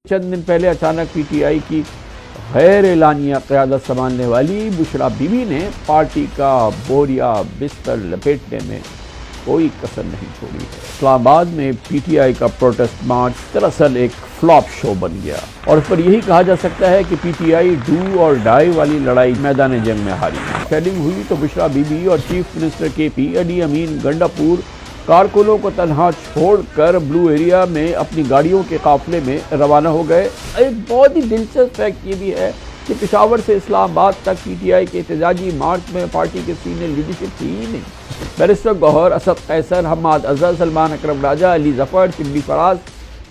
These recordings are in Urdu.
چند دن پہلے اچانک پی ٹی آئی کی غیر اعلانیہ قیادت سنبھالنے والی بشریٰ بی بی نے پارٹی کا بوریا بستر لپیٹنے میں کوئی کسر نہیں چھوڑی ہے۔ اسلام آباد میں پی ٹی آئی کا پروٹیسٹ مارچ دراصل ایک فلاپ شو بن گیا اور اس پر یہی کہا جا سکتا ہے کہ پی ٹی آئی ڈو اور ڈائی والی لڑائی میدان جنگ میں ہاری۔ شیلنگ ہوئی تو بشریٰ بی بی اور چیف منسٹر کے پی علی امین گنڈاپور کارکنوں کو تنہا چھوڑ کر بلو ایریا میں اپنی گاڑیوں کے قافلے میں روانہ ہو گئے۔ ایک بہت ہی دلچسپ فیکٹ یہ بھی ہے کہ پشاور سے اسلام آباد تک پی ٹی آئی کے احتجاجی مارچ میں پارٹی کے سینئر لیڈرشپ تھی ہی نہیں۔ Barrister Gohar, Asad Qaiser, Hammad Azhar, Salman Akram Raja, Ali Zafar, Shibli Faraz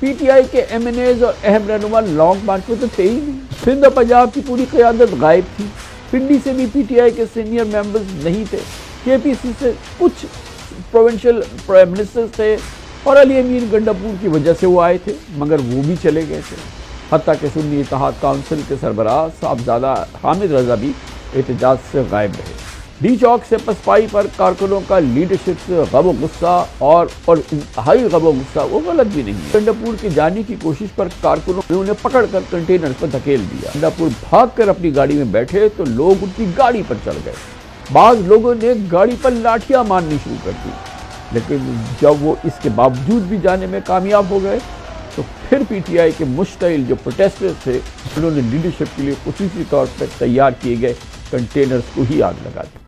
P T I کے ایم این ایز اور اہم رہنما لانگ مارچ میں تو تھے ہی نہیں۔ سندھ اور پنجاب کی پوری قیادت غائب تھی۔ پنڈی سے بھی پی ٹی آئی کے سینئر ممبرز نہیں تھے۔ کے پی سی سے کچھ پروونشل پرائم منسٹرز تھے اور علی امین گنڈاپور کی وجہ سے وہ آئے تھے، مگر وہ بھی چلے گئے تھے۔ حتیٰ کہ سنی اتحاد کونسل کے سربراہ صاحبزادہ حامد رضا بھی احتجاج سے غائب رہے۔ ڈی چوک سے پسپائی پر کارکنوں کا لیڈرشپ سے غم و غصہ اور انتہائی غم و غصہ وہ غلط بھی نہیں ہے۔ گنڈاپور کے جانے کی کوشش پر کارکنوں نے انہیں پکڑ کر کنٹینر پر دھکیل دیا۔ گنڈاپور بھاگ کر اپنی گاڑی میں بیٹھے تو لوگ ان کی گاڑی پر چڑھ گئے۔ بعض لوگوں نے گاڑی پر لاٹھیاں مارنی شروع کر دی، لیکن جب وہ اس کے باوجود بھی جانے میں کامیاب ہو گئے تو پھر پی ٹی آئی کے مشتعل جو پروٹیسٹرز تھے انہوں نے لیڈرشپ کے لیے خصوصی طور پر تیار کیے گئے کنٹینرز کو ہی آگ لگا دی۔